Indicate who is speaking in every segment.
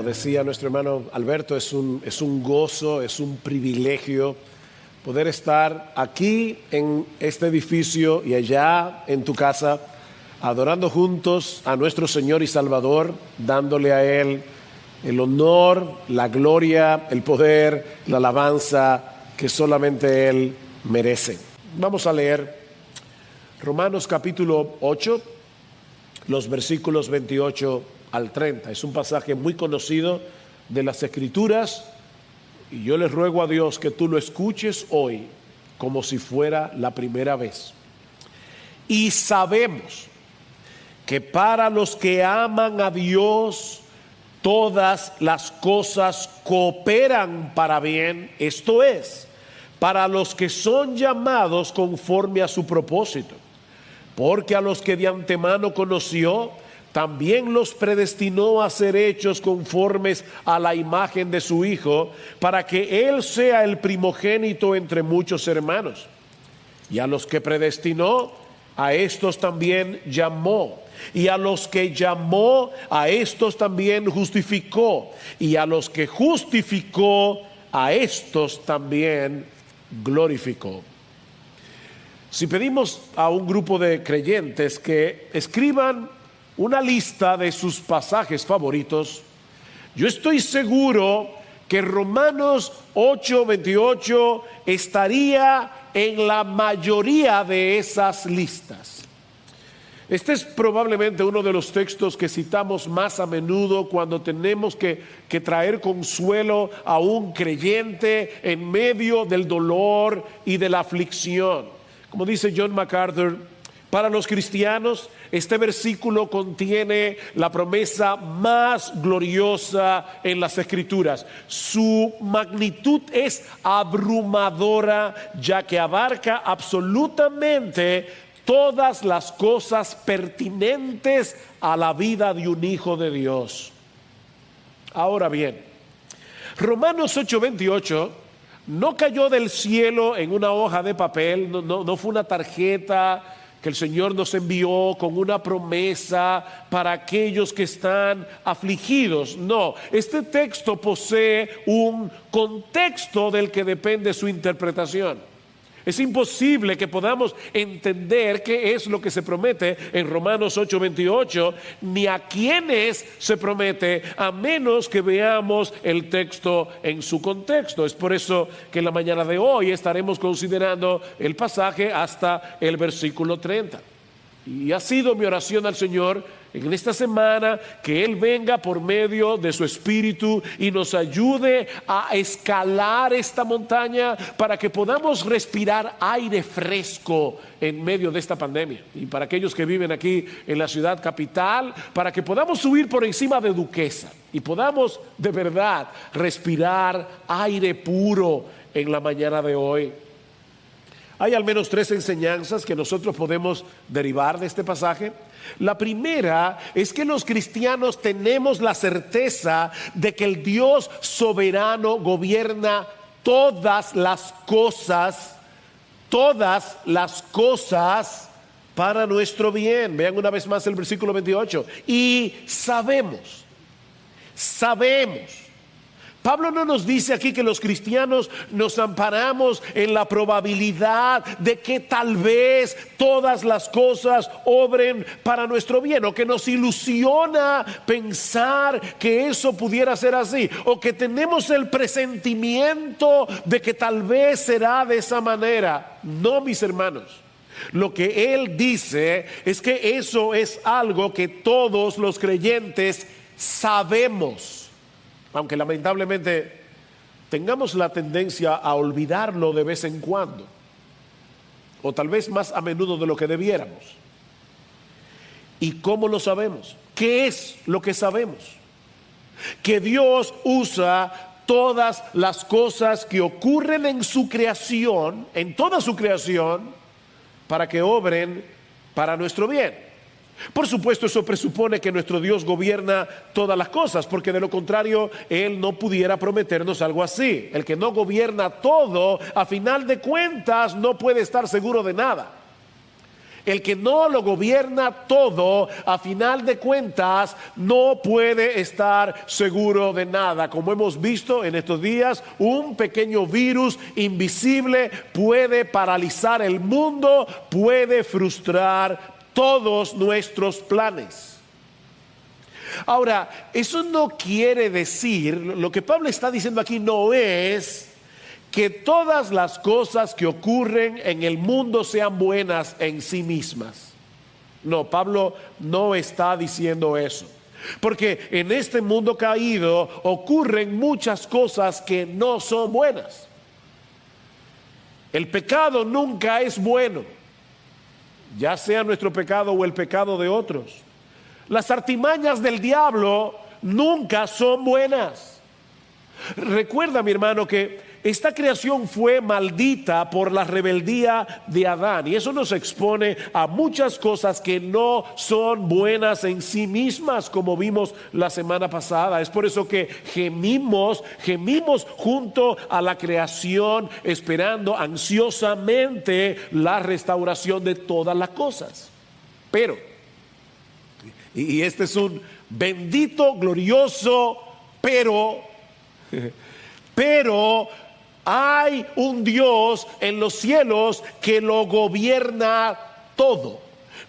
Speaker 1: decía nuestro hermano Alberto, es un gozo, es un privilegio poder estar aquí en este edificio y allá en tu casa, adorando juntos a nuestro Señor y Salvador, dándole a Él el honor, la gloria, el poder, la alabanza que solamente Él merece. Vamos a leer Romanos capítulo 8, los versículos 28 al 30. Es un pasaje muy conocido de las Escrituras y yo les ruego a Dios que tú lo escuches hoy como si fuera la primera vez. Y sabemos que para los que aman a Dios, todas las cosas cooperan para bien, esto es, para los que son llamados conforme a su propósito. Porque a los que de antemano conoció, también los predestinó a ser hechos conformes a la imagen de su Hijo, para que Él sea el primogénito entre muchos hermanos. Y a los que predestinó, a estos también llamó. Y a los que llamó, a estos también justificó. Y a los que justificó, a estos también glorificó. Si pedimos a un grupo de creyentes que escriban una lista de sus pasajes favoritos, yo estoy seguro que Romanos 8:28 estaría en la mayoría de esas listas. Este es probablemente uno de los textos que citamos más a menudo cuando tenemos que traer consuelo a un creyente en medio del dolor y de la aflicción. Como dice John MacArthur, para los cristianos este versículo contiene la promesa más gloriosa en las Escrituras. Su magnitud es abrumadora, ya que abarca absolutamente todas las cosas pertinentes a la vida de un hijo de Dios. Ahora bien, Romanos 8:28 no cayó del cielo en una hoja de papel, no fue una tarjeta que el Señor nos envió con una promesa para aquellos que están afligidos. No, este texto posee un contexto del que depende su interpretación. Es imposible que podamos entender qué es lo que se promete en Romanos 8:28, ni a quiénes se promete, a menos que veamos el texto en su contexto. Es por eso que en la mañana de hoy estaremos considerando el pasaje hasta el versículo 30. Y ha sido mi oración al Señor en esta semana que Él venga por medio de su Espíritu y nos ayude a escalar esta montaña para que podamos respirar aire fresco en medio de esta pandemia. Y para aquellos que viven aquí en la ciudad capital, para que podamos subir por encima de Duquesa y podamos de verdad respirar aire puro en la mañana de hoy. Hay al menos 3 enseñanzas que nosotros podemos derivar de este pasaje. La primera es que los cristianos tenemos la certeza de que el Dios soberano gobierna todas las cosas para nuestro bien. Vean una vez más el versículo 28. Y sabemos. Pablo no nos dice aquí que los cristianos nos amparamos en la probabilidad de que tal vez todas las cosas obren para nuestro bien, o que nos ilusiona pensar que eso pudiera ser así, o que tenemos el presentimiento de que tal vez será de esa manera. No, mis hermanos. Lo que él dice es que eso es algo que todos los creyentes sabemos. Aunque lamentablemente tengamos la tendencia a olvidarlo de vez en cuando, o tal vez más a menudo de lo que debiéramos. ¿Y cómo lo sabemos? ¿Qué es lo que sabemos? Que Dios usa todas las cosas que ocurren en su creación, en toda su creación, para que obren para nuestro bien. Por supuesto, eso presupone que nuestro Dios gobierna todas las cosas, porque de lo contrario Él no pudiera prometernos algo así. El que no gobierna todo, a final de cuentas no puede estar seguro de nada. El que no lo gobierna todo, a final de cuentas, no puede estar seguro de nada. Como hemos visto en estos días, un pequeño virus invisible puede paralizar el mundo, puede frustrar todos nuestros planes. Ahora, eso no quiere decir, lo que Pablo está diciendo aquí no es que todas las cosas que ocurren en el mundo sean buenas en sí mismas. No, Pablo no está diciendo eso. Porque en este mundo caído ocurren muchas cosas que no son buenas. El pecado nunca es bueno, ya sea nuestro pecado o el pecado de otros. Las artimañas del diablo nunca son buenas. Recuerda, mi hermano, que esta creación fue maldita por la rebeldía de Adán, y eso nos expone a muchas cosas que no son buenas en sí mismas, como vimos la semana pasada. Es por eso que gemimos junto a la creación, esperando ansiosamente la restauración de todas las cosas. Pero, y este es un bendito, glorioso pero hay un Dios en los cielos que lo gobierna todo,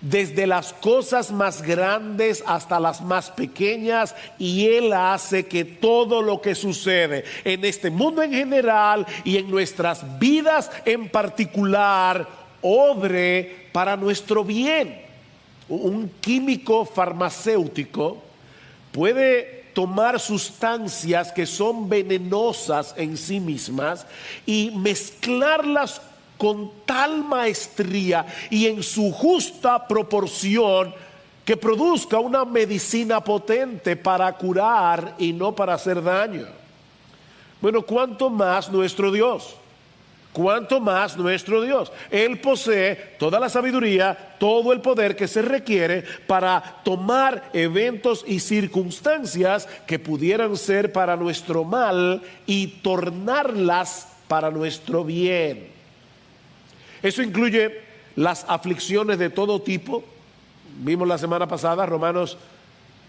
Speaker 1: desde las cosas más grandes hasta las más pequeñas, y Él hace que todo lo que sucede en este mundo en general y en nuestras vidas en particular obre para nuestro bien. Un químico farmacéutico puede tomar sustancias que son venenosas en sí mismas y mezclarlas con tal maestría y en su justa proporción que produzca una medicina potente para curar y no para hacer daño. Bueno, ¿cuánto más nuestro Dios? ¿Cuánto más nuestro Dios? Él posee toda la sabiduría, todo el poder que se requiere para tomar eventos y circunstancias que pudieran ser para nuestro mal y tornarlas para nuestro bien. Eso incluye las aflicciones de todo tipo. Vimos la semana pasada, Romanos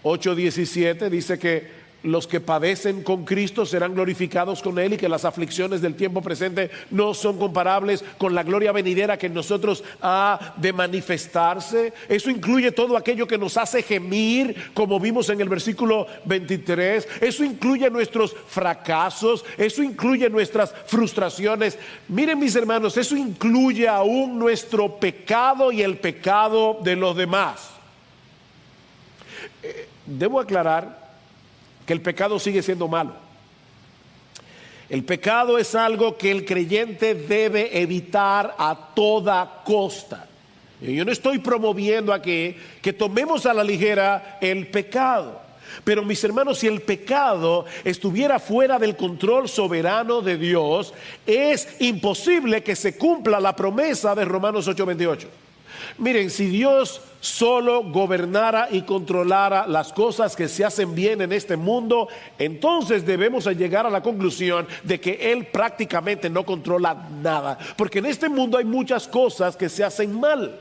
Speaker 1: 8:17, dice que los que padecen con Cristo serán glorificados con Él, y que las aflicciones del tiempo presente no son comparables con la gloria venidera que en nosotros ha de manifestarse. Eso incluye todo aquello que nos hace gemir, como vimos en el versículo 23. Eso incluye nuestros fracasos, eso incluye nuestras frustraciones. Miren, mis hermanos, eso incluye aún nuestro pecado y el pecado de los demás. Debo aclarar que el pecado sigue siendo malo. El pecado es algo que el creyente debe evitar a toda costa. Yo no estoy promoviendo aquí que tomemos a la ligera el pecado. Pero, mis hermanos, si el pecado estuviera fuera del control soberano de Dios, es imposible que se cumpla la promesa de Romanos 8:28. Miren, si Dios solo gobernara y controlara las cosas que se hacen bien en este mundo, entonces debemos llegar a la conclusión de que Él prácticamente no controla nada, porque en este mundo hay muchas cosas que se hacen mal,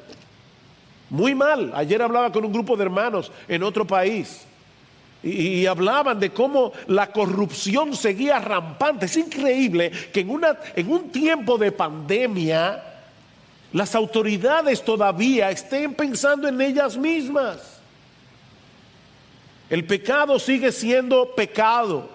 Speaker 1: muy mal. Ayer hablaba con un grupo de hermanos en otro país y hablaban de cómo la corrupción seguía rampante. Es increíble que en un tiempo de pandemia las autoridades todavía estén pensando en ellas mismas. El pecado sigue siendo pecado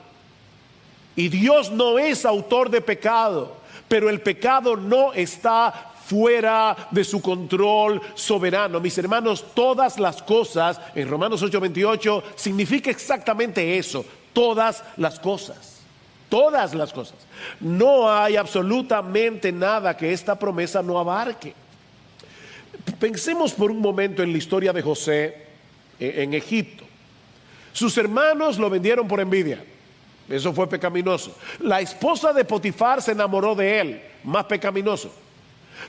Speaker 1: y Dios no es autor de pecado, pero el pecado no está fuera de su control soberano. Mis hermanos, todas las cosas en Romanos 8:28 significa exactamente eso: todas las cosas. Todas las cosas. No hay absolutamente nada que esta promesa no abarque. Pensemos por un momento en la historia de José en Egipto. Sus hermanos lo vendieron por envidia. Eso fue pecaminoso. La esposa de Potifar se enamoró de él, más pecaminoso.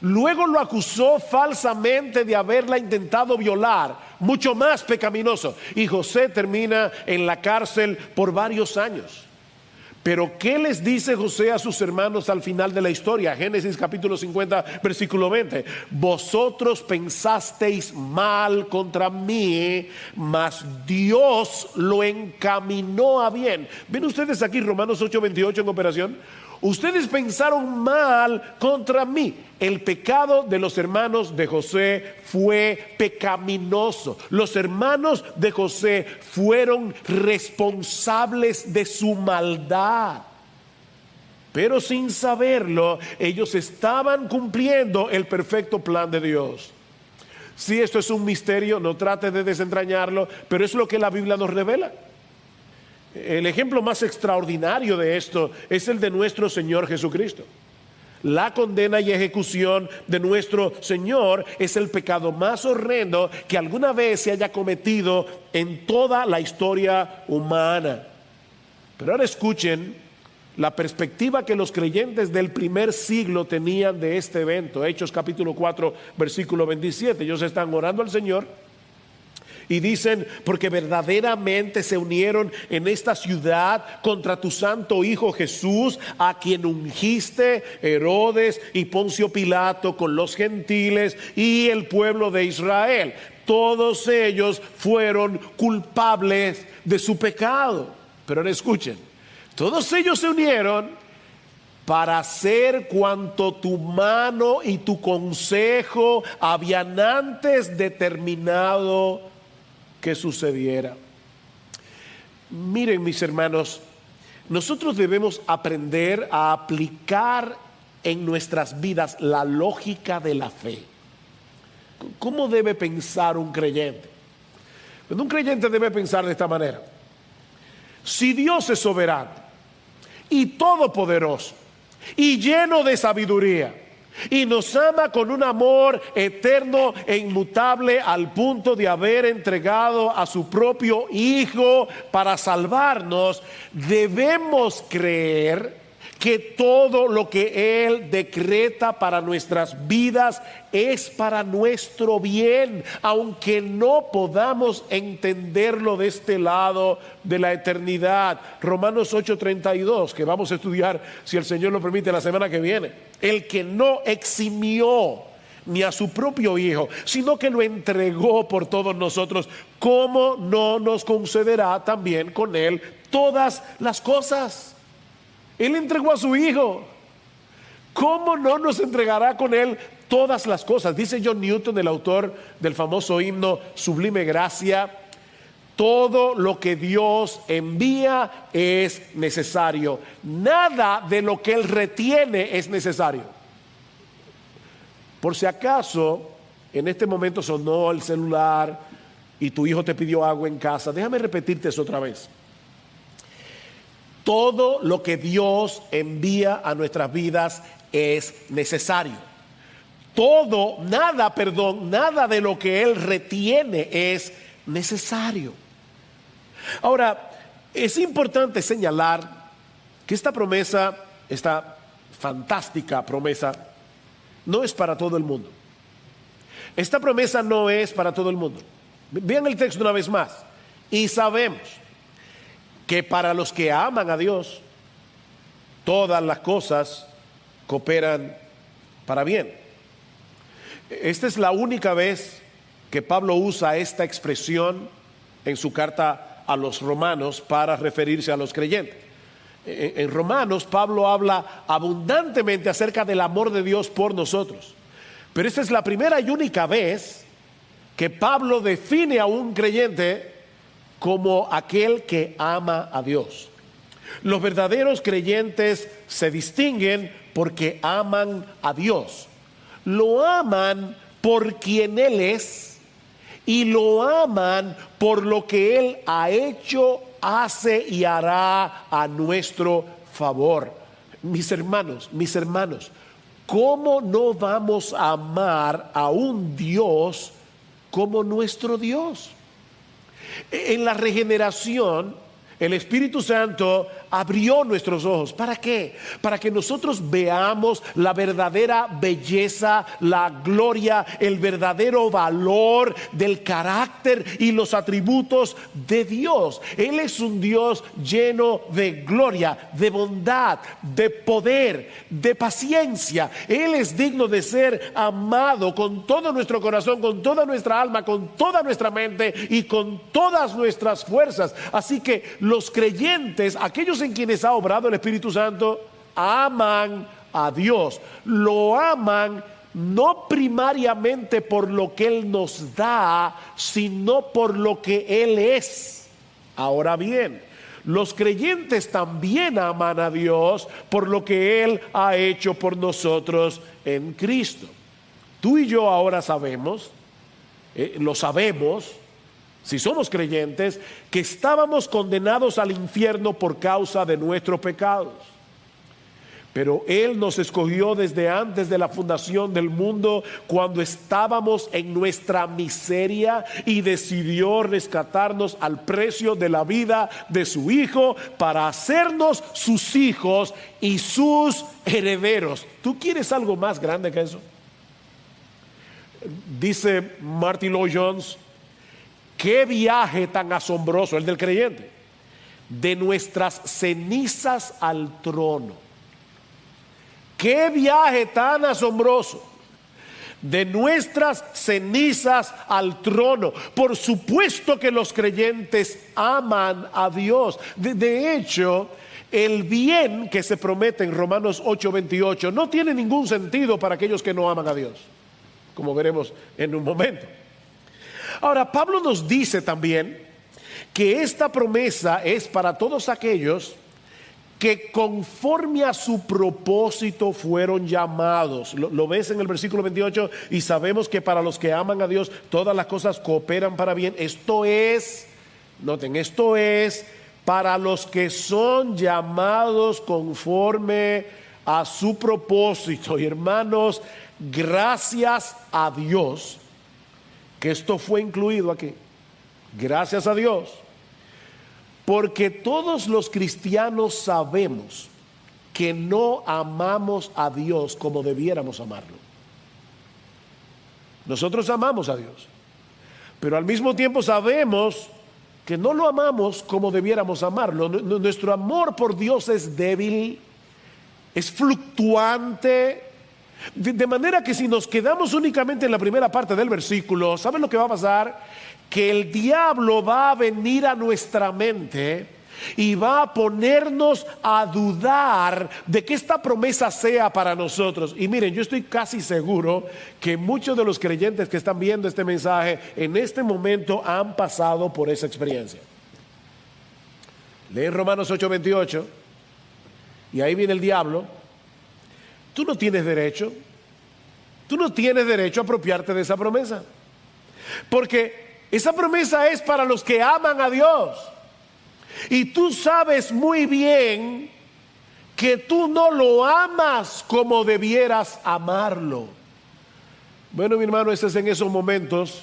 Speaker 1: Luego lo acusó falsamente de haberla intentado violar, mucho más pecaminoso. Y José termina en la cárcel por varios años. Pero ¿qué les dice José a sus hermanos al final de la historia? Génesis capítulo 50, versículo 20. Vosotros pensasteis mal contra mí, mas Dios lo encaminó a bien. ¿Ven ustedes aquí Romanos 8, 28 en operación? Ustedes pensaron mal contra mí. El pecado de los hermanos de José fue pecaminoso. Los hermanos de José fueron responsables de su maldad. Pero sin saberlo, ellos estaban cumpliendo el perfecto plan de Dios. Si esto es un misterio, no trate de desentrañarlo, pero es lo que la Biblia nos revela. El ejemplo más extraordinario de esto es el de nuestro Señor Jesucristo. La condena y ejecución de nuestro Señor es el pecado más horrendo que alguna vez se haya cometido en toda la historia humana. Pero ahora escuchen la perspectiva que los creyentes del primer siglo tenían de este evento. Hechos capítulo 4, versículo 27. Ellos están orando al Señor y dicen: porque verdaderamente se unieron en esta ciudad contra tu santo Hijo Jesús, a quien ungiste Herodes y Poncio Pilato con los gentiles y el pueblo de Israel. Todos ellos fueron culpables de su pecado. Pero ahora escuchen, todos ellos se unieron para hacer cuanto tu mano y tu consejo habían antes determinado que sucediera. Miren, mis hermanos, nosotros debemos aprender a aplicar en nuestras vidas la lógica de la fe. ¿Cómo debe pensar un creyente? Pues un creyente debe pensar de esta manera: si Dios es soberano y todopoderoso y lleno de sabiduría, y nos ama con un amor eterno e inmutable al punto de haber entregado a su propio Hijo para salvarnos, debemos creer que todo lo que Él decreta para nuestras vidas es para nuestro bien, aunque no podamos entenderlo de este lado de la eternidad. Romanos 8:32, que vamos a estudiar, si el Señor lo permite, la semana que viene. El que no eximió ni a su propio Hijo, sino que lo entregó por todos nosotros, ¿cómo no nos concederá también con Él todas las cosas? Él entregó a su Hijo. ¿Cómo no nos entregará con Él todas las cosas? Dice John Newton, el autor del famoso himno Sublime Gracia: todo lo que Dios envía es necesario. Nada de lo que Él retiene es necesario. Por si acaso en este momento sonó el celular y tu hijo te pidió agua en casa, déjame repetirte eso otra vez. Todo lo que Dios envía a nuestras vidas es necesario. Nada de lo que Él retiene es necesario. Ahora, es importante señalar que esta promesa, esta fantástica promesa, no es para todo el mundo. Esta promesa no es para todo el mundo. Vean el texto una vez más. Y sabemos que para los que aman a Dios, todas las cosas cooperan para bien. Esta es la única vez que Pablo usa esta expresión en su carta a los romanos para referirse a los creyentes. En Romanos, Pablo habla abundantemente acerca del amor de Dios por nosotros. Pero esta es la primera y única vez que Pablo define a un creyente como aquel que ama a Dios. Los verdaderos creyentes se distinguen porque aman a Dios. Lo aman por quien Él es y lo aman por lo que Él ha hecho, hace y hará a nuestro favor. Mis hermanos, ¿cómo no vamos a amar a un Dios como nuestro Dios? En la regeneración, el Espíritu Santo abrió nuestros ojos. ¿Para qué? Para que nosotros veamos la verdadera belleza, la gloria, el verdadero valor del carácter y los atributos de Dios. Él es un Dios lleno de gloria, de bondad, de poder, de paciencia. Él es digno de ser amado con todo nuestro corazón, con toda nuestra alma, con toda nuestra mente y con todas nuestras fuerzas. Así que los creyentes, aquellos en quienes ha obrado el Espíritu Santo, aman a Dios. Lo aman no primariamente por lo que Él nos da, sino por lo que Él es. Ahora bien, los creyentes también aman a Dios por lo que Él ha hecho por nosotros en Cristo. Tú y yo ahora sabemos, lo sabemos, si somos creyentes, que estábamos condenados al infierno por causa de nuestros pecados. Pero Él nos escogió desde antes de la fundación del mundo, cuando estábamos en nuestra miseria, y decidió rescatarnos al precio de la vida de su Hijo para hacernos sus hijos y sus herederos. ¿Tú quieres algo más grande que eso? Dice Martin Lloyd-Jones: qué viaje tan asombroso el del creyente, de nuestras cenizas al trono. Qué viaje tan asombroso, de nuestras cenizas al trono. Por supuesto que los creyentes aman a Dios. De hecho, el bien que se promete en Romanos 8:28 no tiene ningún sentido para aquellos que no aman a Dios, como veremos en un momento. Ahora, Pablo nos dice también que esta promesa es para todos aquellos que conforme a su propósito fueron llamados. Lo ves en el versículo 28, y sabemos que para los que aman a Dios todas las cosas cooperan para bien. Esto es, noten, esto es para los que son llamados conforme a su propósito. Y hermanos, gracias a Dios que esto fue incluido aquí. Gracias a Dios. Porque todos los cristianos sabemos que no amamos a Dios como debiéramos amarlo. Nosotros amamos a Dios, pero al mismo tiempo sabemos que no lo amamos como debiéramos amarlo. Nuestro amor por Dios es débil, es fluctuante, de manera que si nos quedamos únicamente en la primera parte del versículo, ¿saben lo que va a pasar? Que el diablo va a venir a nuestra mente y va a ponernos a dudar de que esta promesa sea para nosotros. Y miren, yo estoy casi seguro que muchos de los creyentes que están viendo este mensaje en este momento han pasado por esa experiencia. Leen Romanos 8:28 y ahí viene el diablo. Tú no tienes derecho a apropiarte de esa promesa, porque esa promesa es para los que aman a Dios. Y tú sabes muy bien que tú no lo amas como debieras amarlo. Bueno, mi hermano, ese es en esos momentos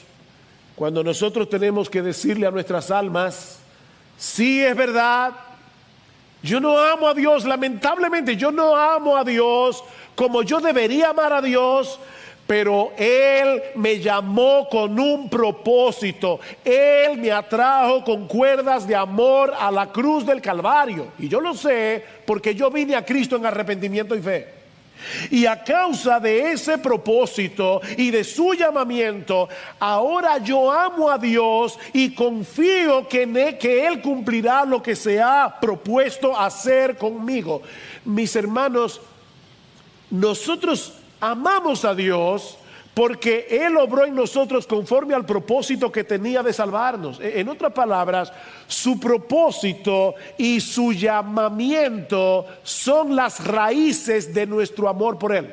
Speaker 1: cuando nosotros tenemos que decirle a nuestras almas: sí, es verdad, yo no amo a Dios, lamentablemente yo no amo a Dios como yo debería amar a Dios, pero Él me llamó con un propósito. Él me atrajo con cuerdas de amor a la cruz del Calvario. Y yo lo sé porque yo vine a Cristo en arrepentimiento y fe. Y a causa de ese propósito y de su llamamiento, ahora yo amo a Dios y confío que Él cumplirá lo que se ha propuesto hacer conmigo. Mis hermanos, nosotros amamos a Dios porque Él obró en nosotros conforme al propósito que tenía de salvarnos. En otras palabras, su propósito y su llamamiento son las raíces de nuestro amor por Él.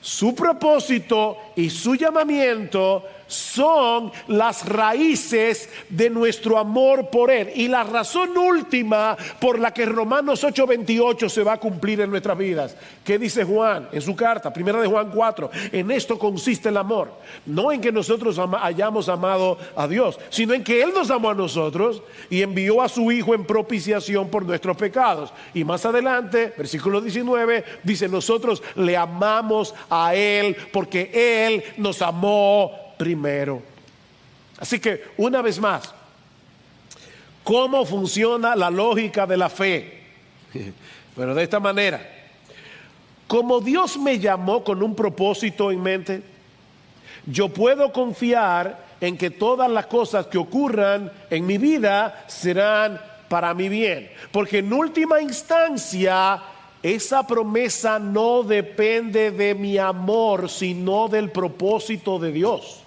Speaker 1: Su propósito y su llamamiento son las raíces de nuestro amor por Él. Y la razón última por la que Romanos 8:28 se va a cumplir en nuestras vidas. ¿Qué dice Juan en su carta? Primera de Juan 4. En esto consiste el amor. No en que nosotros hayamos amado a Dios, sino en que Él nos amó a nosotros y envió a su Hijo en propiciación por nuestros pecados. Y más adelante, versículo 19, dice: nosotros le amamos a Él porque Él nos amó primero. Así que, una vez más, ¿cómo funciona la lógica de la fe? Bueno, de esta manera: como Dios me llamó con un propósito en mente, yo puedo confiar en que todas las cosas que ocurran en mi vida serán para mi bien, porque en última instancia esa promesa no depende de mi amor, sino del propósito de Dios.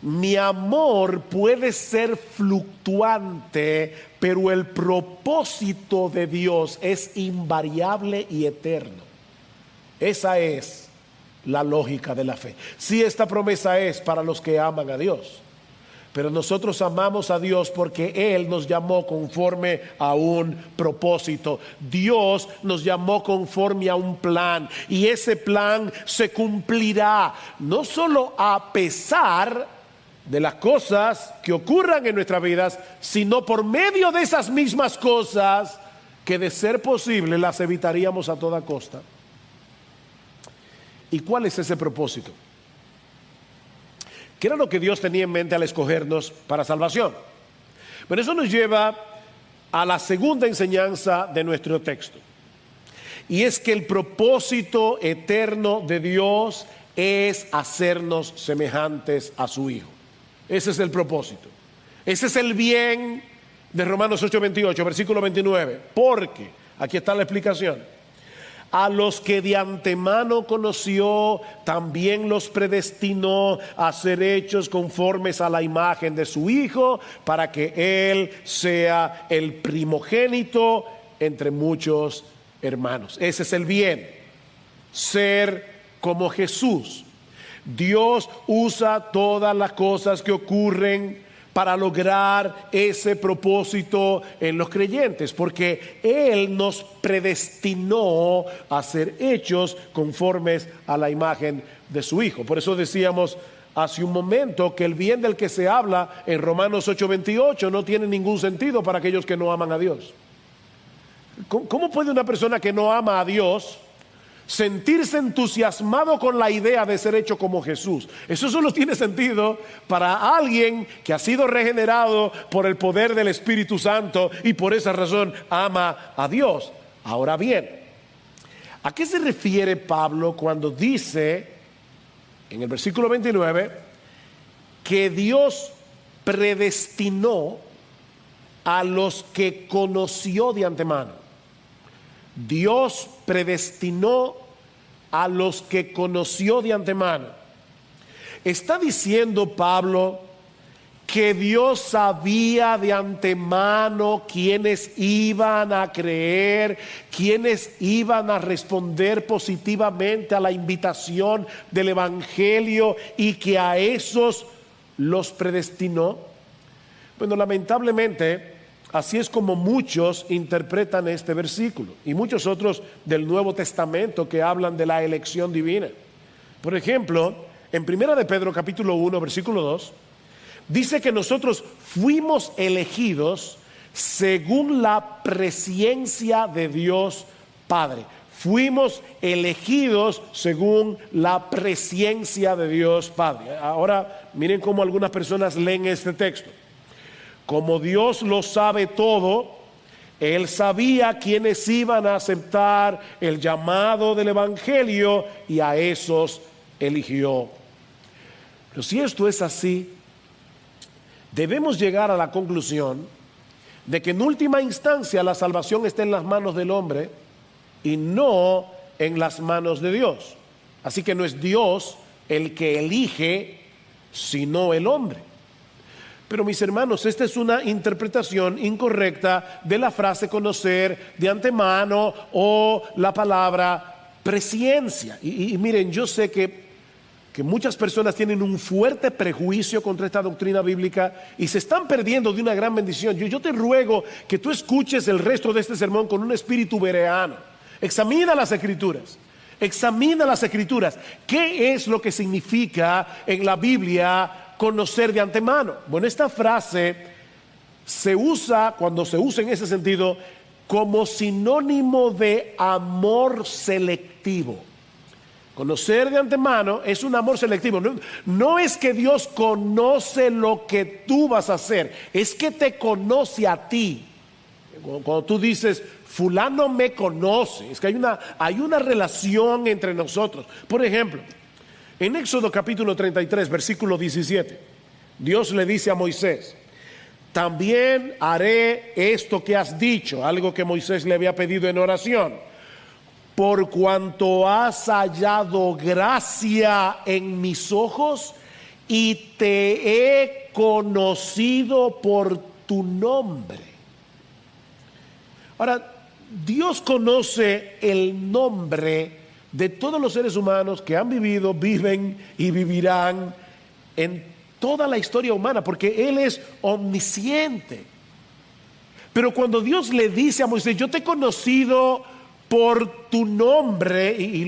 Speaker 1: Mi amor puede ser fluctuante, pero el propósito de Dios es invariable y eterno. Esa es la lógica de la fe. Sí, esta promesa es para los que aman a Dios, pero nosotros amamos a Dios porque Él nos llamó conforme a un propósito. Dios nos llamó conforme a un plan, y ese plan se cumplirá no solo a pesar de las cosas que ocurran en nuestras vidas, sino por medio de esas mismas cosas que, de ser posible, las evitaríamos a toda costa. ¿Y cuál es ese propósito? ¿Qué era lo que Dios tenía en mente al escogernos para salvación? Pero eso nos lleva a la segunda enseñanza de nuestro texto. Y es que el propósito eterno de Dios es hacernos semejantes a su Hijo. Ese es el propósito. Ese es el bien de Romanos 8:28, versículo 29. Porque, aquí está la explicación: a los que de antemano conoció, también los predestinó a ser hechos conformes a la imagen de su Hijo, para que Él sea el primogénito entre muchos hermanos. Ese es el bien, ser como Jesús. Dios usa todas las cosas que ocurren para lograr ese propósito en los creyentes, porque Él nos predestinó a ser hechos conformes a la imagen de su Hijo. Por eso decíamos hace un momento que el bien del que se habla en Romanos 8:28 no tiene ningún sentido para aquellos que no aman a Dios. ¿Cómo puede una persona que no ama a Dios sentirse entusiasmado con la idea de ser hecho como Jesús? Eso solo tiene sentido para alguien que ha sido regenerado por el poder del Espíritu Santo y por esa razón ama a Dios. Ahora bien, ¿a qué se refiere Pablo cuando dice en el versículo 29 que Dios predestinó a los que conoció de antemano? Dios predestinó a los que conoció de antemano. ¿Está diciendo Pablo que Dios sabía de antemano quiénes iban a creer, quiénes iban a responder positivamente a la invitación del Evangelio y que a esos los predestinó? Bueno, lamentablemente, así es como muchos interpretan este versículo y muchos otros del Nuevo Testamento que hablan de la elección divina. Por ejemplo, en 1 de Pedro capítulo 1 versículo 2 dice que nosotros fuimos elegidos según la presciencia de Dios Padre. Fuimos elegidos según la presciencia de Dios Padre. Ahora miren cómo algunas personas leen este texto. Como Dios lo sabe todo, Él sabía quiénes iban a aceptar el llamado del Evangelio y a esos eligió. Pero si esto es así, debemos llegar a la conclusión de que en última instancia la salvación está en las manos del hombre y no en las manos de Dios. Así que no es Dios el que elige, sino el hombre. Pero mis hermanos, esta es una interpretación incorrecta de la frase conocer de antemano o la palabra presciencia. Y miren, yo sé que que muchas personas tienen un fuerte prejuicio contra esta doctrina bíblica y se están perdiendo de una gran bendición. Yo te ruego que tú escuches el resto de este sermón con un espíritu bereano. Examina las Escrituras. Examina las Escrituras. ¿Qué es lo que significa en la Biblia conocer de antemano? Bueno, esta frase se usa, cuando se usa en ese sentido, como sinónimo de amor selectivo. Conocer de antemano es un amor selectivo. No es que Dios conoce lo que tú vas a hacer, es que te conoce a ti. Cuando tú dices, fulano me conoce, es que hay una relación entre nosotros. Por ejemplo, en Éxodo capítulo 33, versículo 17, Dios le dice a Moisés: también haré esto que has dicho, algo que Moisés le había pedido en oración, por cuanto has hallado gracia en mis ojos y te he conocido por tu nombre. Ahora, Dios conoce el nombre de todos los seres humanos que han vivido, viven y vivirán en toda la historia humana, porque Él es omnisciente. Pero cuando Dios le dice a Moisés: yo te he conocido por tu nombre, y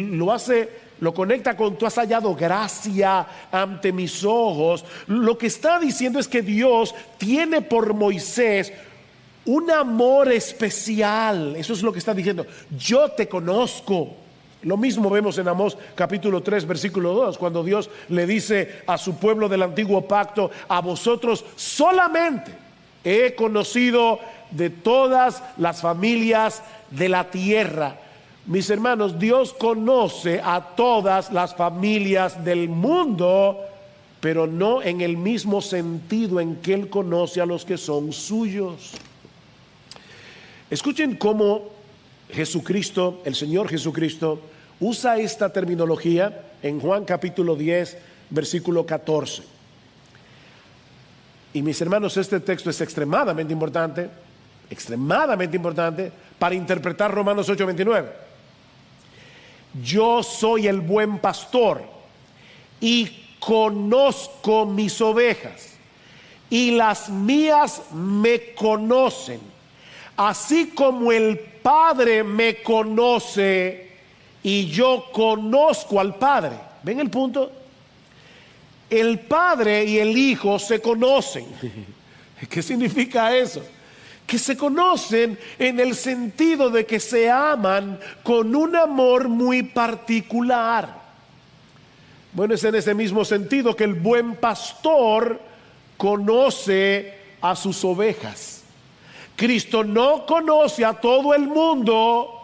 Speaker 1: lo conecta con tú has hallado gracia ante mis ojos, lo que está diciendo es que Dios tiene por Moisés un amor especial. Eso es lo que está diciendo: yo te conozco. Lo mismo vemos en Amós capítulo 3 versículo 2, cuando Dios le dice a su pueblo del antiguo pacto: a vosotros solamente he conocido de todas las familias de la tierra. Mis hermanos, Dios conoce a todas las familias del mundo, pero no en el mismo sentido en que Él conoce a los que son suyos. Escuchen cómo Jesucristo, el Señor Jesucristo, usa esta terminología en Juan capítulo 10, versículo 14. Y mis hermanos, este texto es extremadamente importante para interpretar Romanos 8:29. Yo soy el buen pastor y conozco mis ovejas, y las mías me conocen, así como el Padre me conoce y yo conozco al Padre. ¿Ven el punto? El Padre y el Hijo se conocen. ¿Qué significa eso? Que se conocen en el sentido de que se aman con un amor muy particular. Bueno, es en ese mismo sentido que el buen pastor conoce a sus ovejas. Cristo no conoce a todo el mundo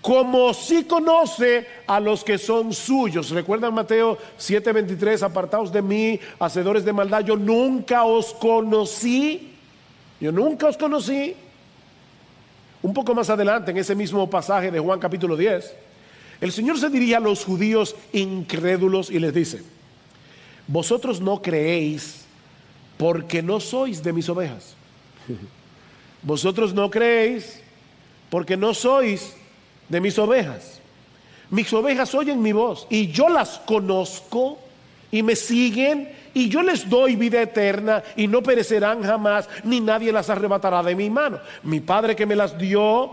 Speaker 1: como sí conoce a los que son suyos. ¿Recuerdan Mateo 7:23? Apartaos de mí, hacedores de maldad, yo nunca os conocí. Yo nunca os conocí. Un poco más adelante, en ese mismo pasaje de Juan capítulo 10, el Señor se dirige a los judíos incrédulos y les dice: vosotros no creéis porque no sois de mis ovejas. Vosotros no creéis porque no sois de mis ovejas. Mis ovejas oyen mi voz y yo las conozco y me siguen, y yo les doy vida eterna y no perecerán jamás, ni nadie las arrebatará de mi mano. Mi Padre que me las dio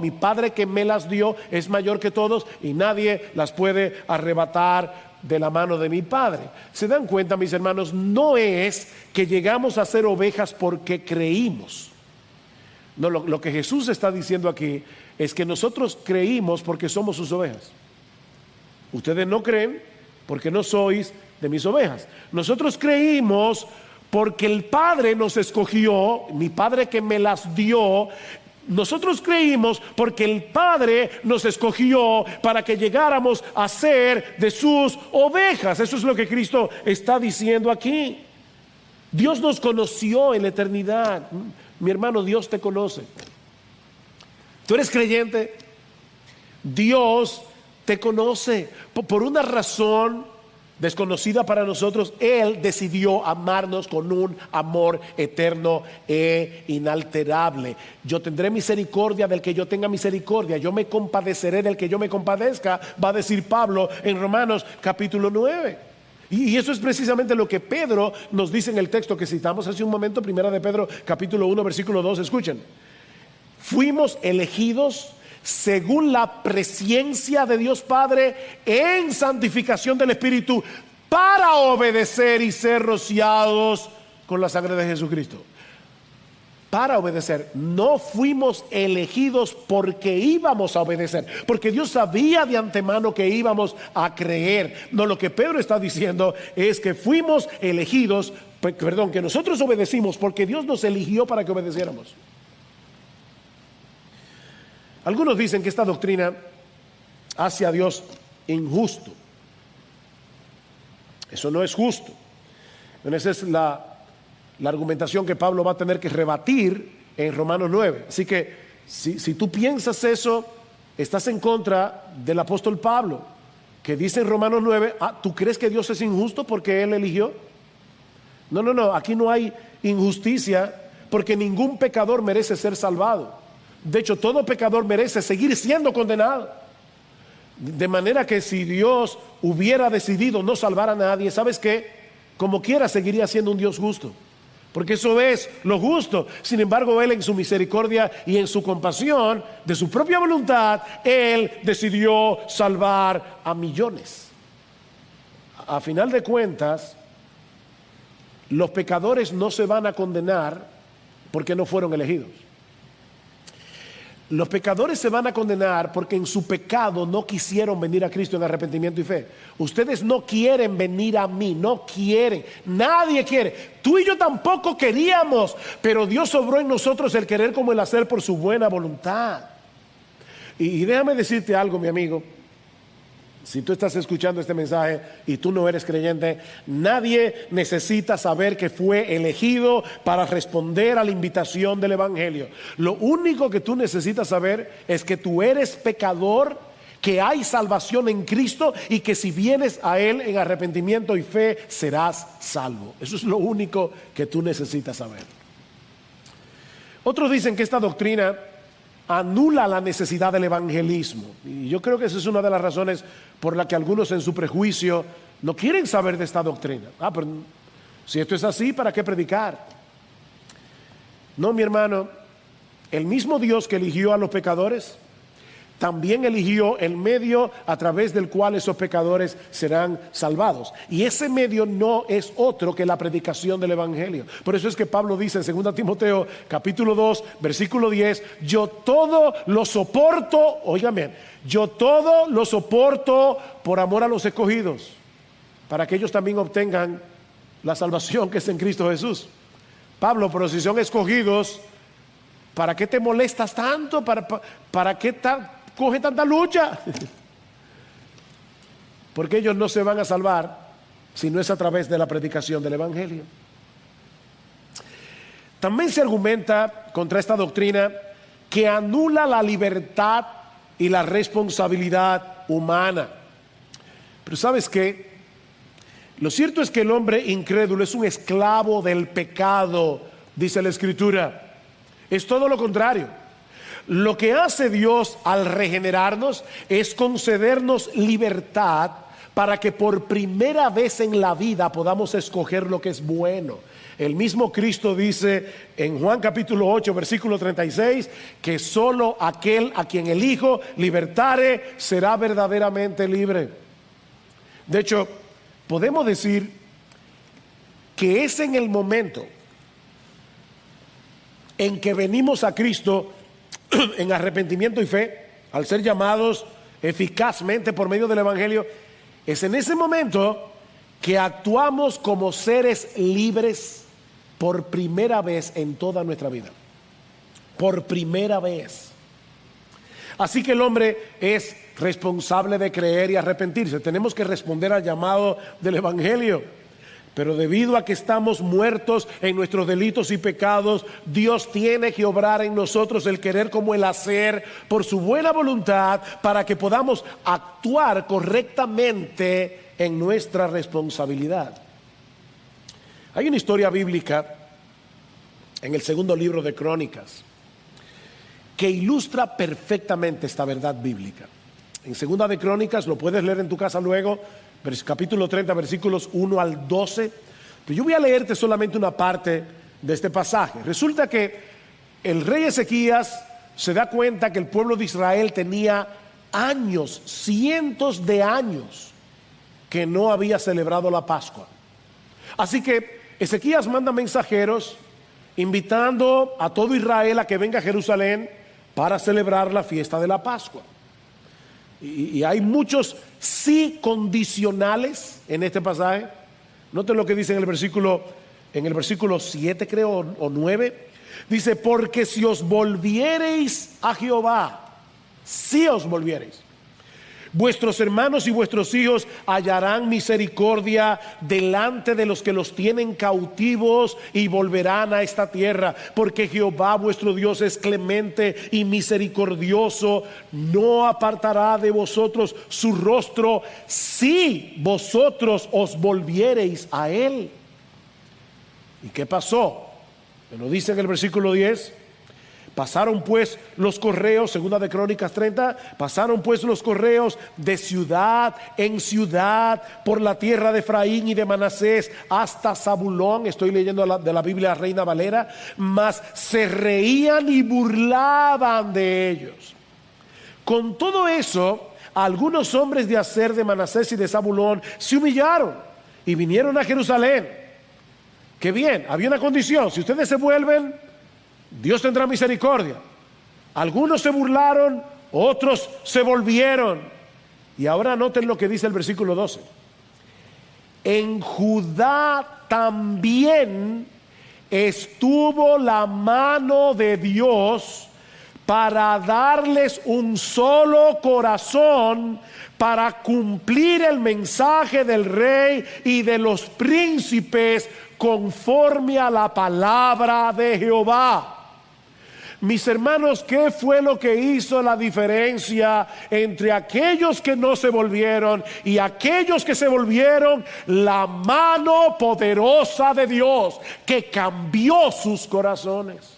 Speaker 1: es mayor que todos y nadie las puede arrebatar de la mano de mi Padre. ¿Se dan cuenta, mis hermanos? No es que llegamos a ser ovejas porque creímos. No, lo que Jesús está diciendo aquí es que nosotros creímos porque somos sus ovejas. Ustedes no creen porque no sois de mis ovejas. Nosotros creímos porque el Padre nos escogió, mi Padre que me las dio. Nosotros creímos porque el Padre nos escogió para que llegáramos a ser de sus ovejas. Eso es lo que Cristo está diciendo aquí. Dios nos conoció en la eternidad. Mi hermano, Dios te conoce. Tú eres creyente, Dios te conoce. Por una razón desconocida para nosotros, Él decidió amarnos con un amor eterno e inalterable. Yo tendré misericordia del que yo tenga misericordia, yo me compadeceré del que yo me compadezca, va a decir Pablo en Romanos capítulo 9. Y eso es precisamente lo que Pedro nos dice en el texto que citamos hace un momento, primera de Pedro, capítulo 1, versículo 2. Escuchen: fuimos elegidos según la presciencia de Dios Padre en santificación del Espíritu para obedecer y ser rociados con la sangre de Jesucristo. Para obedecer. No fuimos elegidos porque íbamos a obedecer, porque Dios sabía de antemano que íbamos a creer. No, lo que Pedro está diciendo es que fuimos elegidos, que nosotros obedecimos porque Dios nos eligió para que obedeciéramos. Algunos dicen que esta doctrina hace a Dios injusto. Eso no es justo. Bueno, esa es la argumentación que Pablo va a tener que rebatir en Romanos 9. Así que si tú piensas eso, estás en contra del apóstol Pablo, que dice en Romanos 9, ¿tú crees que Dios es injusto porque Él eligió? No, aquí no hay injusticia, porque ningún pecador merece ser salvado. De hecho, todo pecador merece seguir siendo condenado. De manera que si Dios hubiera decidido no salvar a nadie, ¿sabes qué? Como quiera seguiría siendo un Dios justo, porque eso es lo justo. Sin embargo, Él en su misericordia y en su compasión, de su propia voluntad, Él decidió salvar a millones. A final de cuentas, los pecadores no se van a condenar porque no fueron elegidos. Los pecadores se van a condenar porque en su pecado no quisieron venir a Cristo en arrepentimiento y fe. Ustedes no quieren venir a mí, no quieren, nadie quiere. Tú y yo tampoco queríamos, pero Dios obró en nosotros el querer como el hacer por su buena voluntad. Y déjame decirte algo, mi amigo. Si tú estás escuchando este mensaje y tú no eres creyente, nadie necesita saber que fue elegido para responder a la invitación del Evangelio. Lo único que tú necesitas saber es que tú eres pecador, que hay salvación en Cristo y que si vienes a Él en arrepentimiento y fe serás salvo. Eso es lo único que tú necesitas saber. Otros dicen que esta doctrina anula la necesidad del evangelismo, y yo creo que esa es una de las razones por la que algunos en su prejuicio no quieren saber de esta doctrina. Pero si esto es así, ¿para qué predicar? No, mi hermano, el mismo Dios que eligió a los pecadores también eligió el medio a través del cual esos pecadores serán salvados. Y ese medio no es otro que la predicación del Evangelio. Por eso es que Pablo dice en 2 Timoteo capítulo 2, versículo 10, yo todo lo soporto, óigame, yo todo lo soporto por amor a los escogidos, para que ellos también obtengan la salvación que es en Cristo Jesús. Pablo, pero si son escogidos, ¿para qué te molestas tanto? ¿Para qué coge tanta lucha? Porque ellos no se van a salvar si no es a través de la predicación del Evangelio. También se argumenta contra esta doctrina que anula la libertad y la responsabilidad humana. Pero ¿sabes qué? Lo cierto es que el hombre incrédulo es un esclavo del pecado, dice la Escritura. Es todo lo contrario. Lo que hace Dios al regenerarnos es concedernos libertad para que por primera vez en la vida podamos escoger lo que es bueno. El mismo Cristo dice en Juan capítulo 8 versículo 36 que solo aquel a quien el Hijo libertare será verdaderamente libre. De hecho, podemos decir que es en el momento en que venimos a Cristo en arrepentimiento y fe, al ser llamados eficazmente por medio del Evangelio, es en ese momento que actuamos como seres libres por primera vez en toda nuestra vida. Por primera vez. Así que el hombre es responsable de creer y arrepentirse. Tenemos que responder al llamado del Evangelio. Pero debido a que estamos muertos en nuestros delitos y pecados, Dios tiene que obrar en nosotros el querer como el hacer por su buena voluntad para que podamos actuar correctamente en nuestra responsabilidad. Hay una historia bíblica en el segundo libro de Crónicas que ilustra perfectamente esta verdad bíblica. En segunda de Crónicas, lo puedes leer en tu casa luego, capítulo 30, versículos 1 al 12. Pero yo voy a leerte solamente una parte de este pasaje. Resulta que el rey Ezequías se da cuenta que el pueblo de Israel tenía años, cientos de años, que no había celebrado la Pascua. Así que Ezequías manda mensajeros invitando a todo Israel a que venga a Jerusalén para celebrar la fiesta de la Pascua. Y hay muchos sí condicionales en este pasaje. Noten lo que dice en el versículo 7, creo, o 9. Dice: porque si os volviereis a Jehová, si os volviereis, vuestros hermanos y vuestros hijos hallarán misericordia delante de los que los tienen cautivos y volverán a esta tierra, porque Jehová vuestro Dios es clemente y misericordioso, no apartará de vosotros su rostro si vosotros os volviereis a él. ¿Y qué pasó? Lo dice en el versículo 10. Pasaron pues los correos, segunda de Crónicas 30, pasaron pues los correos de ciudad en ciudad por la tierra de Efraín y de Manasés hasta Zabulón. Estoy leyendo de la Biblia Reina Valera. Mas se reían y burlaban de ellos. Con todo eso, algunos hombres de Aser, de Manasés y de Zabulón se humillaron y vinieron a Jerusalén. Qué bien, había una condición: si ustedes se vuelven, Dios tendrá misericordia. Algunos se burlaron, otros se volvieron. Y ahora noten lo que dice el versículo 12. En Judá también estuvo la mano de Dios para darles un solo corazón, para cumplir el mensaje del rey y de los príncipes conforme a la palabra de Jehová. Mis hermanos, ¿qué fue lo que hizo la diferencia entre aquellos que no se volvieron y aquellos que se volvieron? La mano poderosa de Dios que cambió sus corazones.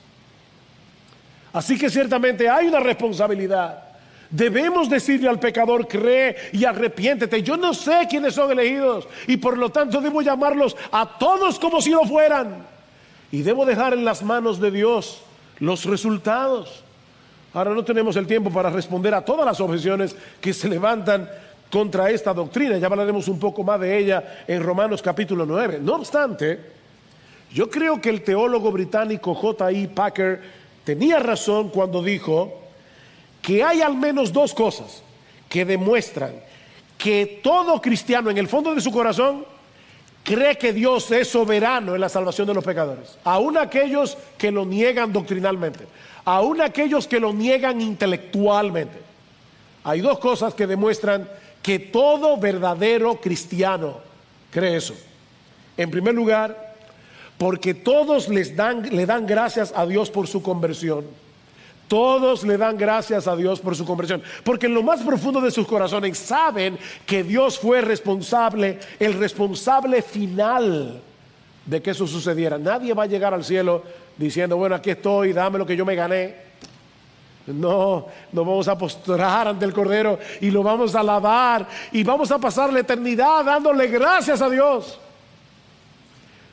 Speaker 1: Así que ciertamente hay una responsabilidad. Debemos decirle al pecador: cree y arrepiéntete. Yo no sé quiénes son elegidos y por lo tanto debo llamarlos a todos como si lo fueran. Y debo dejar en las manos de Dios los resultados. Ahora no tenemos el tiempo para responder a todas las objeciones que se levantan contra esta doctrina. Ya hablaremos un poco más de ella en Romanos capítulo 9. No obstante, yo creo que el teólogo británico J.I. Packer tenía razón cuando dijo que hay al menos dos cosas que demuestran que todo cristiano en el fondo de su corazón cree que Dios es soberano en la salvación de los pecadores, aún aquellos que lo niegan doctrinalmente, aún aquellos que lo niegan intelectualmente. Hay dos cosas que demuestran que todo verdadero cristiano cree eso. En primer lugar, porque todos le dan gracias a Dios por su conversión. Todos le dan gracias a Dios por su conversión, porque en lo más profundo de sus corazones saben que Dios fue responsable, el responsable final de que eso sucediera. Nadie va a llegar al cielo diciendo: bueno, aquí estoy, dame lo que yo me gané. No, nos vamos a postrar ante el Cordero y lo vamos a alabar y vamos a pasar la eternidad dándole gracias a Dios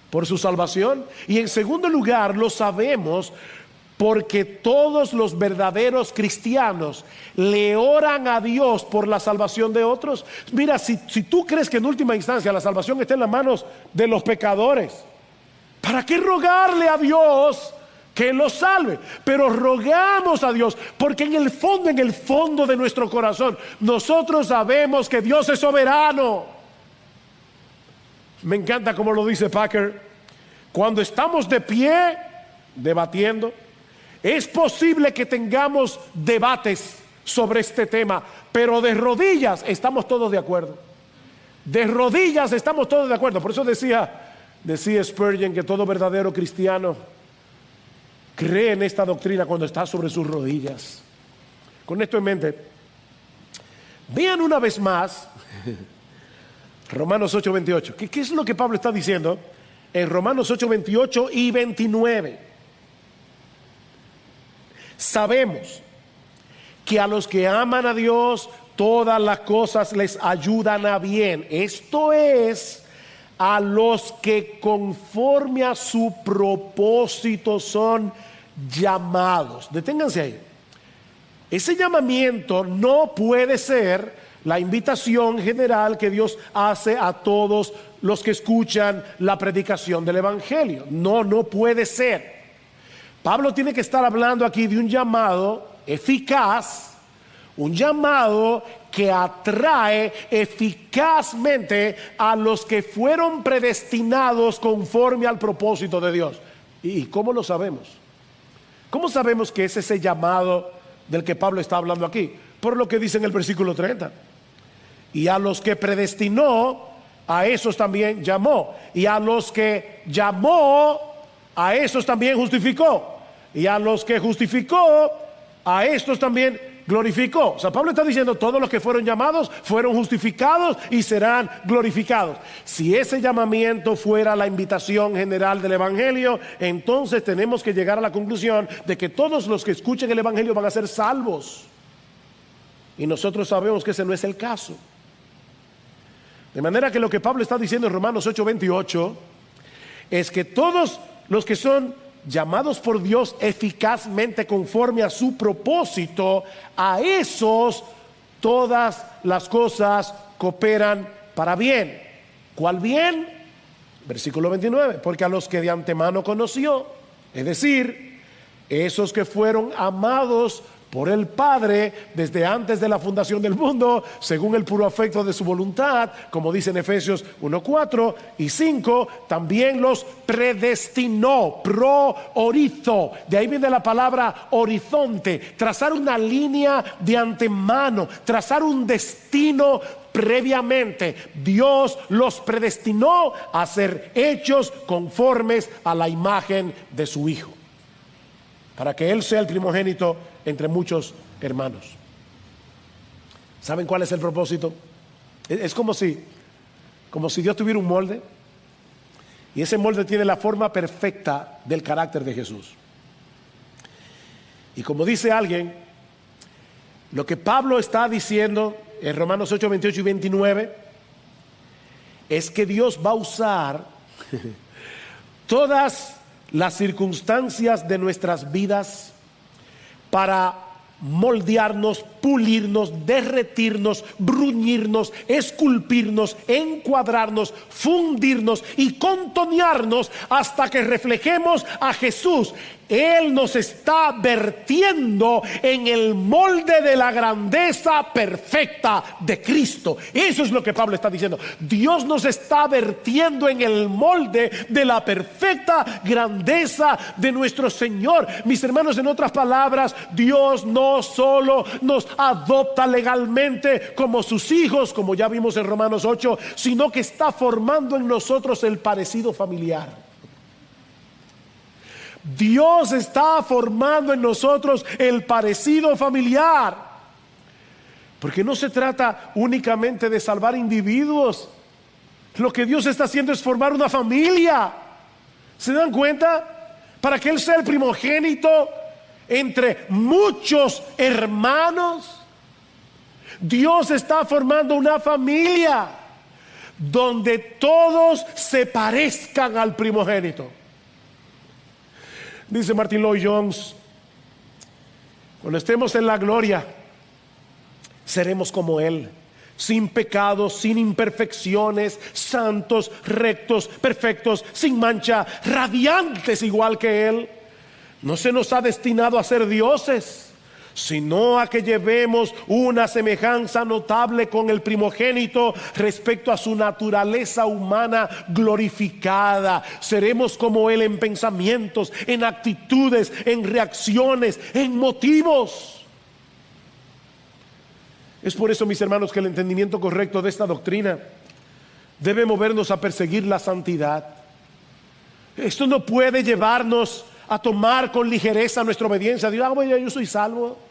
Speaker 1: por su salvación. Y en segundo lugar, lo sabemos porque todos los verdaderos cristianos le oran a Dios por la salvación de otros. Mira, si tú crees que en última instancia la salvación está en las manos de los pecadores, ¿para qué rogarle a Dios que los salve? Pero rogamos a Dios porque en el fondo de nuestro corazón, nosotros sabemos que Dios es soberano. Me encanta como lo dice Packer: cuando estamos de pie debatiendo, es posible que tengamos debates sobre este tema, pero de rodillas estamos todos de acuerdo. De rodillas estamos todos de acuerdo. Por eso decía Spurgeon que todo verdadero cristiano cree en esta doctrina cuando está sobre sus rodillas. Con esto en mente, vean una vez más Romanos 8:28. ¿Qué es lo que Pablo está diciendo en Romanos 8:28 y 29? Sabemos que a los que aman a Dios, todas las cosas les ayudan a bien. Esto es, a los que conforme a su propósito son llamados. Deténganse ahí. Ese llamamiento no puede ser la invitación general que Dios hace a todos los que escuchan la predicación del Evangelio. No puede ser. Pablo tiene que estar hablando aquí de un llamado eficaz, un llamado que atrae eficazmente a los que fueron predestinados conforme al propósito de Dios. ¿Y cómo lo sabemos? ¿Cómo sabemos que es ese llamado del que Pablo está hablando aquí? Por lo que dice en el versículo 30. Y a los que predestinó, a esos también llamó. Y a los que llamó, a esos también justificó. Y a los que justificó, a estos también glorificó. O sea, Pablo está diciendo, todos los que fueron llamados fueron justificados y serán glorificados. Si ese llamamiento fuera la invitación general del Evangelio, entonces tenemos que llegar a la conclusión de que todos los que escuchen el Evangelio van a ser salvos. Y nosotros sabemos que ese no es el caso. De manera que lo que Pablo está diciendo en Romanos 8:28 es que todos los que son llamados por Dios eficazmente conforme a su propósito, a esos todas las cosas cooperan para bien. ¿Cuál bien? Versículo 29, porque a los que de antemano conoció, es decir, esos que fueron amados por el Padre desde antes de la fundación del mundo, según el puro afecto de su voluntad, como dice en Efesios 1:4 y 5, también los predestinó, pro-orizo, de ahí viene la palabra horizonte, trazar una línea de antemano, trazar un destino previamente. Dios los predestinó a ser hechos conformes a la imagen de su Hijo, para que Él sea el primogénito entre muchos hermanos. ¿Saben cuál es el propósito? Es como si Dios tuviera un molde, y ese molde tiene la forma perfecta del carácter de Jesús. Y como dice alguien, lo que Pablo está diciendo en Romanos 8, 28 y 29 es que Dios va a usar todas las circunstancias de nuestras vidas para moldearnos, pulirnos, derretirnos, bruñirnos, esculpirnos, encuadrarnos, fundirnos y contonearnos hasta que reflejemos a Jesús. Él nos está vertiendo en el molde de la grandeza perfecta de Cristo. Eso es lo que Pablo está diciendo. Dios nos está vertiendo en el molde de la perfecta grandeza de nuestro Señor. Mis hermanos, en otras palabras, Dios no solo nos adopta legalmente como sus hijos, como ya vimos en Romanos 8, sino que está formando en nosotros el parecido familiar. Dios está formando en nosotros el parecido familiar, porque no se trata únicamente de salvar individuos. Lo que Dios está haciendo es formar una familia. ¿Se dan cuenta? Para que Él sea el primogénito entre muchos hermanos. Dios está formando una familia donde todos se parezcan al primogénito. Dice Martin Lloyd-Jones, cuando estemos en la gloria, seremos como Él, sin pecados, sin imperfecciones, santos, rectos, perfectos, sin mancha, radiantes igual que Él. No se nos ha destinado a ser dioses, sino a que llevemos una semejanza notable con el primogénito respecto a su naturaleza humana glorificada. Seremos como Él en pensamientos, en actitudes, en reacciones, en motivos. Es por eso, mis hermanos, que el entendimiento correcto de esta doctrina debe movernos a perseguir la santidad. Esto no puede llevarnos a tomar con ligereza nuestra obediencia. Dios, bueno, yo soy salvo.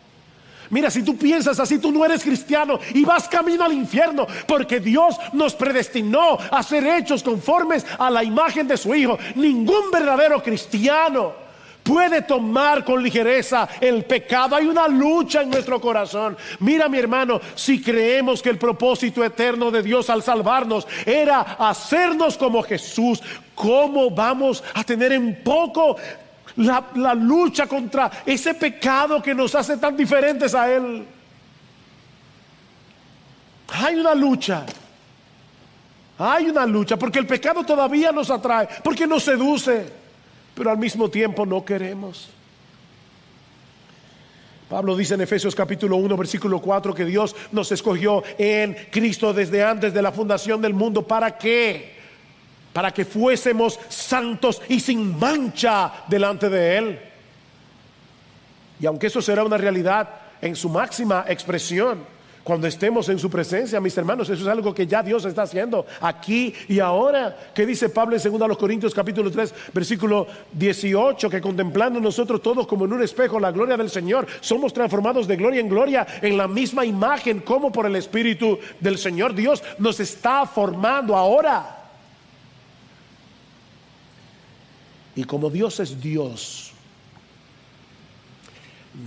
Speaker 1: Mira, si tú piensas así, tú no eres cristiano y vas camino al infierno, porque Dios nos predestinó a ser hechos conformes a la imagen de su Hijo. Ningún verdadero cristiano puede tomar con ligereza el pecado. Hay una lucha en nuestro corazón. Mira, mi hermano, si creemos que el propósito eterno de Dios al salvarnos era hacernos como Jesús, ¿cómo vamos a tener en poco la lucha contra ese pecado que nos hace tan diferentes a Él? Hay una lucha. Hay una lucha, porque el pecado todavía nos atrae, porque nos seduce, pero al mismo tiempo no queremos. Pablo dice en Efesios capítulo 1 versículo 4 que Dios nos escogió en Cristo desde antes de la fundación del mundo. ¿Para qué? Para que fuésemos santos y sin mancha delante de Él. Y aunque eso será una realidad en su máxima expresión cuando estemos en su presencia, mis hermanos, eso es algo que ya Dios está haciendo aquí y ahora. ¿Qué dice Pablo en 2 Corintios capítulo 3 versículo 18? Que contemplando nosotros todos como en un espejo la gloria del Señor, somos transformados de gloria en gloria en la misma imagen como por el Espíritu del Señor. Dios nos está formando ahora. Y como Dios es Dios,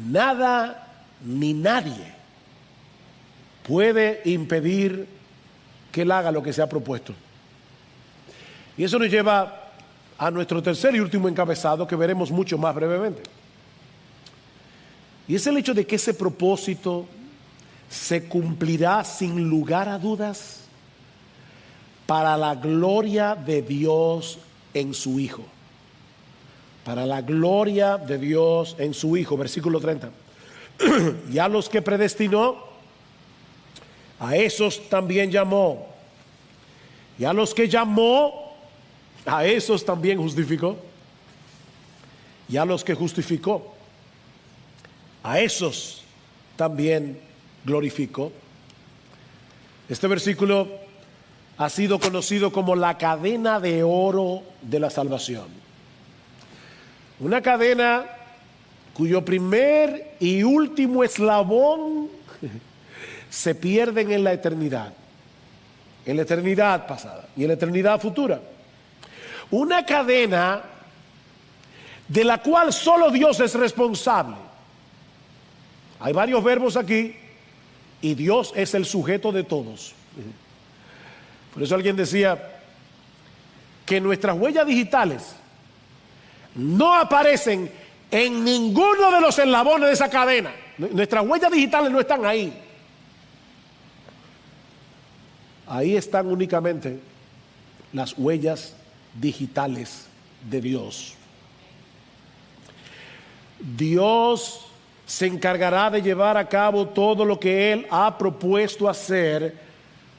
Speaker 1: nada ni nadie puede impedir que Él haga lo que se ha propuesto. Y eso nos lleva a nuestro tercer y último encabezado, que veremos mucho más brevemente. Y es el hecho de que ese propósito se cumplirá sin lugar a dudas para la gloria de Dios en su Hijo. Para la gloria de Dios en su Hijo. Versículo 30. Y a los que predestinó, a esos también llamó. Y a los que llamó, a esos también justificó. Y a los que justificó, a esos también glorificó. Este versículo ha sido conocido como la cadena de oro de la salvación. Una cadena cuyo primer y último eslabón se pierden en la eternidad pasada y en la eternidad futura. Una cadena de la cual solo Dios es responsable. Hay varios verbos aquí y Dios es el sujeto de todos. Por eso alguien decía que nuestras huellas digitales no aparecen en ninguno de los eslabones de esa cadena. Nuestras huellas digitales no están ahí. Ahí están únicamente las huellas digitales de Dios. Dios se encargará de llevar a cabo todo lo que Él ha propuesto hacer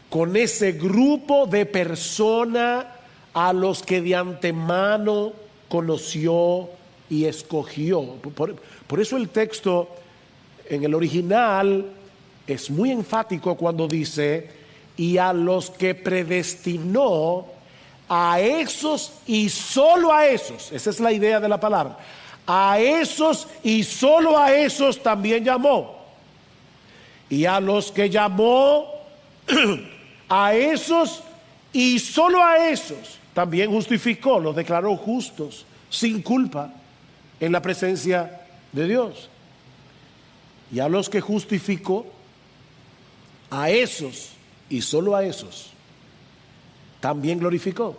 Speaker 1: con ese grupo de personas a los que de antemano conoció y escogió. Por eso el texto en el original es muy enfático cuando dice: y a los que predestinó, a esos y solo a esos. Esa es la idea de la palabra. A esos y solo a esos también llamó. Y a los que llamó, a esos y solo a esos también justificó, los declaró justos, sin culpa, en la presencia de Dios. Y a los que justificó, a esos y solo a esos también glorificó.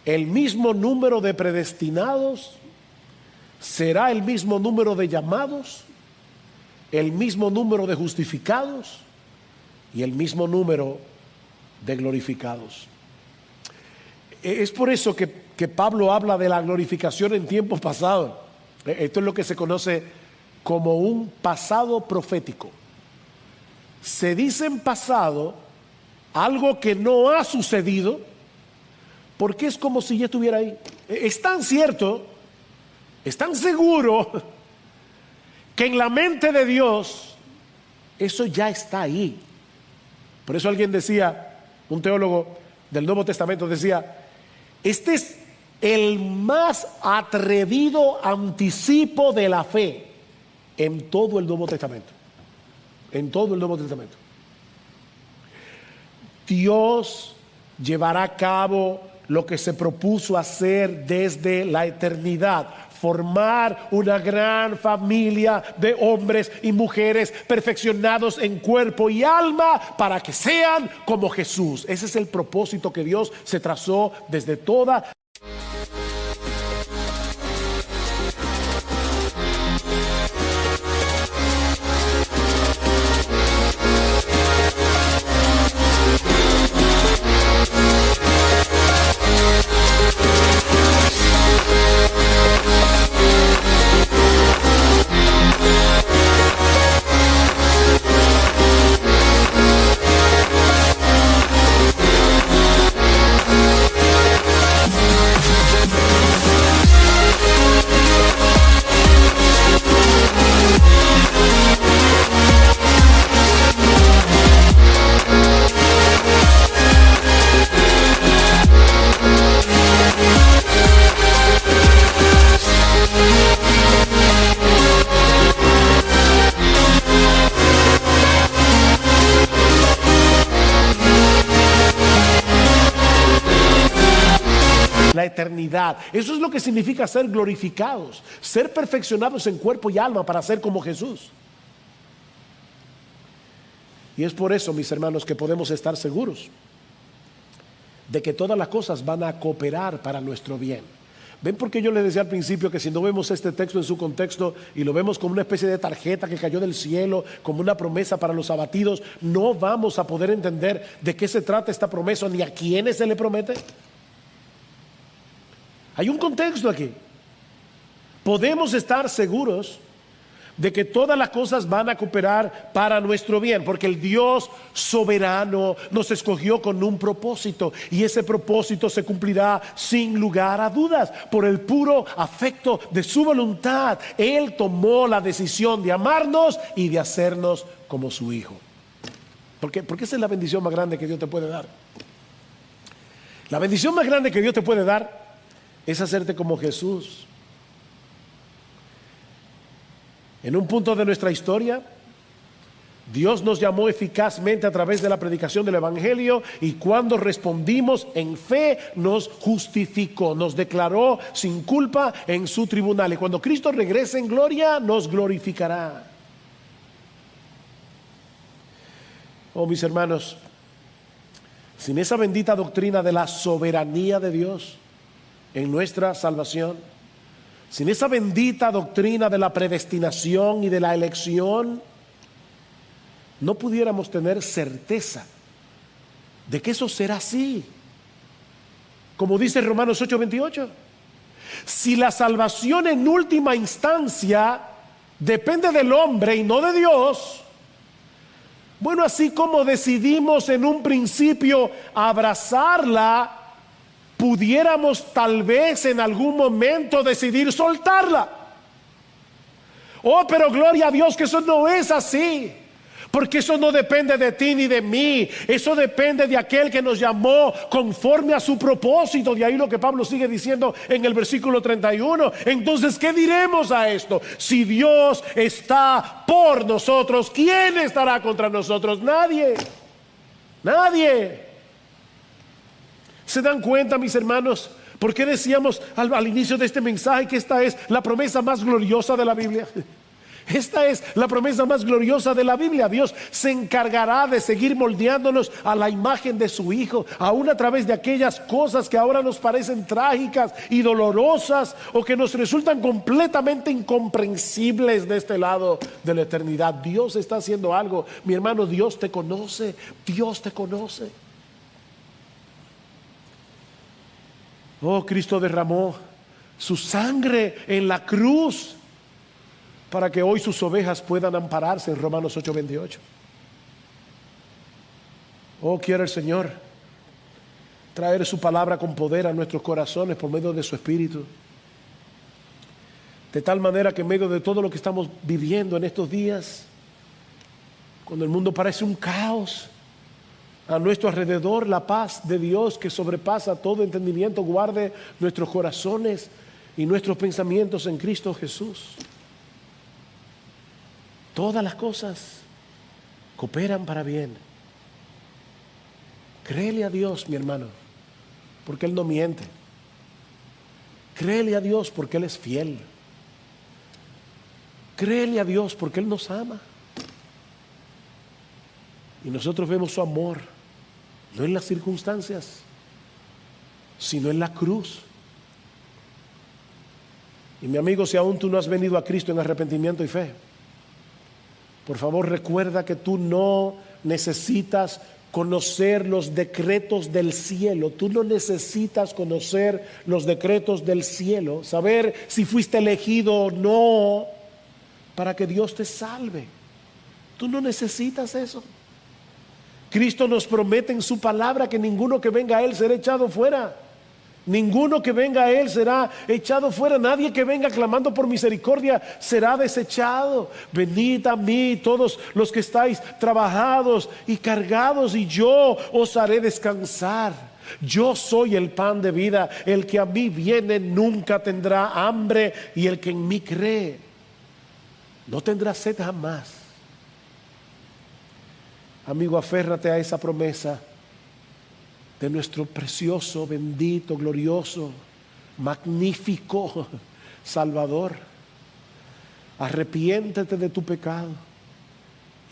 Speaker 1: El mismo número de predestinados será el mismo número de llamados, el mismo número de justificados y el mismo número de glorificados. Es por eso que Pablo habla de la glorificación en tiempos pasados. Esto es lo que se conoce como un pasado profético. Se dice en pasado algo que no ha sucedido, porque es como si ya estuviera ahí. Es tan cierto, es tan seguro, que en la mente de Dios eso ya está ahí. Por eso alguien decía, un teólogo del Nuevo Testamento decía: este es el más atrevido anticipo de la fe en todo el Nuevo Testamento. En todo el Nuevo Testamento. Dios llevará a cabo lo que se propuso hacer desde la eternidad. formar una gran familia de hombres y mujeres perfeccionados en cuerpo y alma para que sean como Jesús. Ese es el propósito que Dios se trazó desde toda. La eternidad. Eso es lo que significa ser glorificados, ser perfeccionados en cuerpo y alma para ser como Jesús. Y es por eso, mis hermanos, que podemos estar seguros de que todas las cosas van a cooperar para nuestro bien. ¿Ven por qué yo les decía al principio que si no vemos este texto en su contexto y lo vemos como una especie de tarjeta que cayó del cielo, como una promesa para los abatidos, no vamos a poder entender de qué se trata esta promesa ni a quiénes se le promete? Hay un contexto aquí. Podemos estar seguros de que todas las cosas van a cooperar para nuestro bien, porque el Dios soberano nos escogió con un propósito, y ese propósito se cumplirá sin lugar a dudas. Por el puro afecto de su voluntad, Él tomó la decisión de amarnos y de hacernos como su hijo. Porque esa es la bendición más grande que Dios te puede dar. La bendición más grande que Dios te puede dar es hacerte como Jesús. En un punto de nuestra historia, Dios nos llamó eficazmente a través de la predicación del Evangelio, y cuando respondimos en fe nos justificó, nos declaró sin culpa en su tribunal, y cuando Cristo regrese en gloria nos glorificará. Oh, mis hermanos, sin esa bendita doctrina de la soberanía de Dios en nuestra salvación, sin esa bendita doctrina de la predestinación y de la elección, no pudiéramos tener certeza de que eso será así. Como dice Romanos 8:28, si la salvación en última instancia depende del hombre y no de Dios, bueno, así como decidimos en un principio abrazarla, pudiéramos tal vez en algún momento decidir soltarla. Oh, pero gloria a Dios que eso no es así, porque eso no depende de ti ni de mí. Eso depende de aquel que nos llamó conforme a su propósito. De ahí lo que Pablo sigue diciendo en el versículo 31. Entonces, ¿qué diremos a esto? Si Dios está por nosotros, ¿quién estará contra nosotros? Nadie. Nadie. ¿Se dan cuenta, mis hermanos? ¿Por qué decíamos al inicio de este mensaje que esta es la promesa más gloriosa de la Biblia? Esta es la promesa más gloriosa de la Biblia. Dios se encargará de seguir moldeándonos a la imagen de su Hijo, aún a través de aquellas cosas que ahora nos parecen trágicas y dolorosas, o que nos resultan completamente incomprensibles de este lado de la eternidad. Dios está haciendo algo. Mi hermano, Dios te conoce. Dios te conoce. Oh, Cristo derramó su sangre en la cruz para que hoy sus ovejas puedan ampararse en Romanos 8:28. Oh, quiere el Señor traer su palabra con poder a nuestros corazones por medio de su Espíritu, de tal manera que en medio de todo lo que estamos viviendo en estos días, cuando el mundo parece un caos, a nuestro alrededor la paz de Dios que sobrepasa todo entendimiento guarde nuestros corazones y nuestros pensamientos en Cristo Jesús. Todas las cosas cooperan para bien. Créele a Dios, mi hermano, porque Él no miente. Créele a Dios porque Él es fiel. Créele a Dios porque Él nos ama. Y nosotros vemos su amor, no en las circunstancias, sino en la cruz. Y mi amigo, si aún tú no has venido a Cristo en arrepentimiento y fe, por favor recuerda que tú no necesitas conocer los decretos del cielo. Tú no necesitas conocer los decretos del cielo, saber si fuiste elegido o no para que Dios te salve. Tú no necesitas eso. Cristo nos promete en su palabra que ninguno que venga a Él será echado fuera. Ninguno que venga a Él será echado fuera. Nadie que venga clamando por misericordia será desechado. Venid a mí todos los que estáis trabajados y cargados, y yo os haré descansar. Yo soy el pan de vida. El que a mí viene nunca tendrá hambre, y el que en mí cree no tendrá sed jamás. Amigo, aférrate a esa promesa de nuestro precioso, bendito, glorioso, magnífico Salvador. Arrepiéntete de tu pecado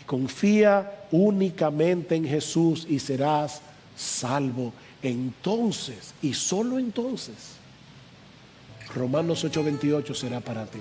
Speaker 1: y confía únicamente en Jesús y serás salvo. Entonces, y solo entonces, Romanos 8:28 será para ti.